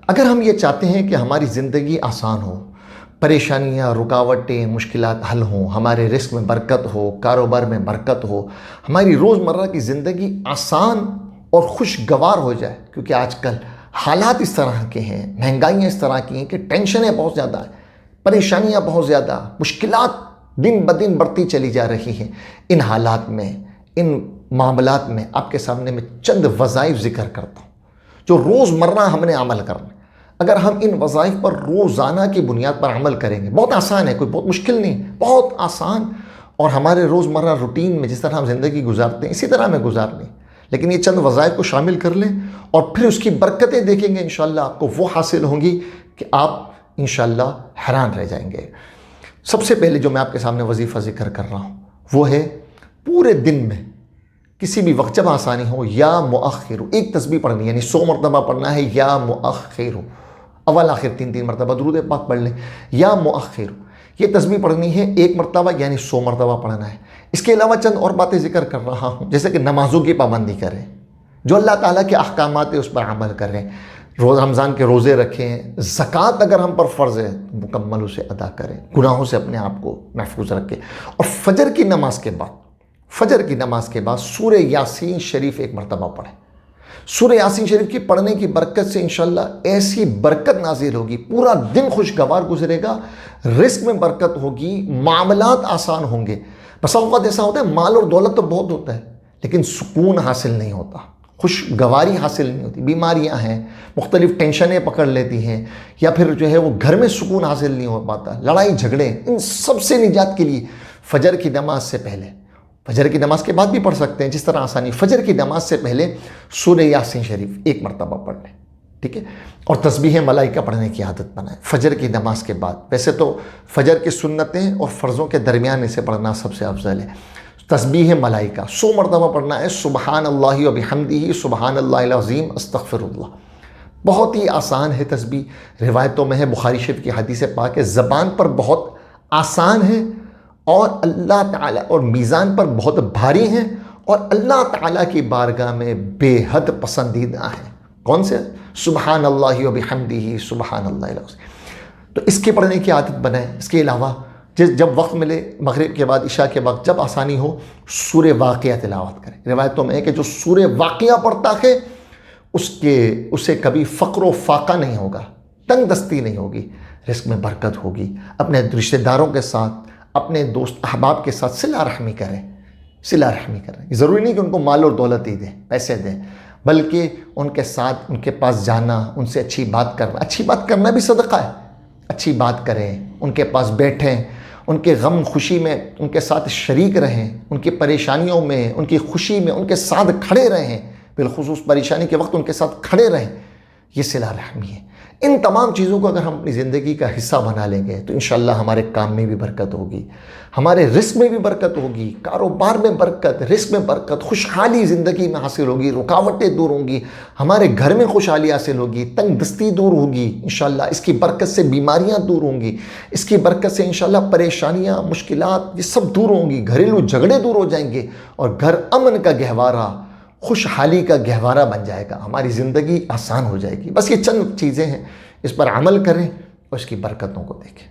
अगर हम ये चाहते हैं कि हमारी ज़िंदगी आसान हो, परेशानियाँ, रुकावटें, मुश्किलात हल हों, हमारे रिस्क में बरकत हो, कारोबार में बरकत हो, हमारी रोज़मर्रा की ज़िंदगी आसान और खुशगवार हो जाए, क्योंकि आजकल हालात इस तरह के हैं, महंगाइयाँ इस तरह की हैं कि टेंशनें बहुत ज़्यादा हैं, परेशानियाँ बहुत ज़्यादा, मुश्किलात दिन ब दिन बढ़ती चली जा रही हैं। इन हालात में, इन मामलात में आपके सामने मैं चंद वज़ाइफ ज़िक्र करता हूँ जो रोज़मर्रा हमने अमल करना है। अगर हम इन वज़ाइफ पर रोज़ाना की बुनियाद पर अमल करेंगे, बहुत आसान है, कोई बहुत मुश्किल नहीं, बहुत आसान, और हमारे रोज़मर्रा रूटीन में जिस तरह हम ज़िंदगी गुजारते हैं इसी तरह हमें गुजारनी। लेकिन ये चंद वज़ाइफ को शामिल कर लें और फिर उसकी बरकतें देखेंगे, इंशाअल्लाह आपको वो हासिल होंगी कि आप इंशाअल्लाह हैरान रह जाएंगे। सबसे पहले जो मैं आपके सामने वजीफ़ा ज़िक्र कर रहा हूँ वो है, पूरे दिन में किसी भी वक्त जब आसानी हो, या मुअख्खिरु, एक तस्बीह पढ़नी है, यानी 100 मरतबा पढ़ना है, या मुअख्खिरु, अव्वल आखिर 3 मरतबा दुरूद पाक पढ़ लें, या मुअख्खिरु, ये तस्बीह पढ़नी है 1 मरतबा, यानी 100 मरतबा पढ़ना है। इसके अलावा चंद और बातें ज़िक्र कर रहा हूँ, जैसे कि नमाज़ों की पाबंदी करें, जो अल्लाह ताला के अहकामात है उस पर अमल करें, रोज़ रमज़ान के रोज़े रखें, ज़कात अगर हम पर फ़र्ज़ है मुकम्मल उसे अदा करें, गुनाहों से अपने आप को महफूज रखें, और फजर की नमाज के बाद सूरह यासीन शरीफ 1 मरतबा पढ़ें। सूरह यासीन शरीफ की पढ़ने की बरकत से इंशाअल्लाह ऐसी बरकत नाज़िल होगी, पूरा दिन खुशगवार गुजरेगा, रिस्क में बरकत होगी, मामलात आसान होंगे। बस औक़ात ऐसा होता है, माल और दौलत तो बहुत होता है लेकिन सुकून हासिल नहीं होता, खुशगवारी हासिल नहीं होती, बीमारियां हैं, मुख्तलिफ टेंशनें पकड़ लेती हैं, या फिर जो है वो घर में सुकून हासिल नहीं हो पाता, लड़ाई झगड़े, इन सब से निजात के लिए फजर की नमाज से पहले, फजर की नमाज के बाद भी पढ़ सकते हैं जिस तरह आसानी, फजर की नमाज से पहले सूरह यासीन शरीफ 1 मरतबा पढ़ लें, ठीक है, और तस्बीह मलाइका पढ़ने की आदत बनाएं फजर की नमाज के बाद। वैसे तो फजर की सुन्नतें और फ़र्ज़ों के दरमियान इसे पढ़ना सबसे अफजल है। तस्बीह मलाइका 100 मरतबा पढ़ना है, सुबहानल्लाहि व बिहम्दिही, सुबहानल्लाहिल अज़ीम, अस्तग़फ़िरुल्लाह। बहुत ही आसान है तस्बीह, रिवायतों में है, बुखारी शरीफ की हदीस पाक है, ज़बान पर बहुत आसान है और अल्लाह ताला और मीज़ान पर बहुत भारी हैं और अल्लाह ताला की बारगाह में बेहद पसंदीदा है। कौन से? सुबहानल्लाहि व बिहम्दिही, सुबहानल्लाहिल अज़ीम। तो इसके पढ़ने की आदत बनाएं। इसके अलावा जब वक्त मिले, मगरिब के बाद, इशा के वक्त, जब आसानी हो, सूरह वाक़िया तिलावत करें। रिवायतों में है कि जो सूरह वाक़िया पढ़ता है उसे कभी फ़क्र व फाका नहीं होगा, तंग दस्ती नहीं होगी, रिस्क में बरकत होगी। अपने रिश्तेदारों के साथ, अपने दोस्त अहबाब के साथ सिला रहमी करें, सिला रहमी करें। ज़रूरी नहीं कि उनको माल और दौलत ही दें, पैसे दें, बल्कि उनके साथ, उनके पास जाना, उनसे अच्छी बात करना भी सदका है। अच्छी बात करें, उनके पास बैठें, उनके गम खुशी में उनके साथ शरीक रहें, उनकी परेशानियों में, उनकी खुशी में उनके साथ खड़े रहें, बिलखुसूस परेशानी के वक्त उनके साथ खड़े रहें। ये सिला रहमी है। इन तमाम चीज़ों को अगर हम अपनी ज़िंदगी का हिस्सा बना लेंगे तो इंशाअल्लाह हमारे काम में भी बरकत होगी, हमारे रिस्क में भी बरकत होगी, कारोबार में बरकत, रिस्क में बरकत, खुशहाली ज़िंदगी में हासिल होगी, रुकावटें दूर होंगी, हमारे घर में खुशहाली हासिल होगी, तंग दस्ती दूर होगी इंशाअल्लाह। इसकी बरकत से बीमारियाँ दूर होंगी, इसकी बरकत से इंशाअल्लाह परेशानियाँ, मुश्किलात, ये सब दूर होंगी, घरेलू झगड़े दूर हो जाएंगे और घर अमन का गहवारा, खुशहाली का गहवारा बन जाएगा, हमारी ज़िंदगी आसान हो जाएगी। बस ये चंद चीज़ें हैं, इस पर अमल करें और इसकी बरकतों को देखें।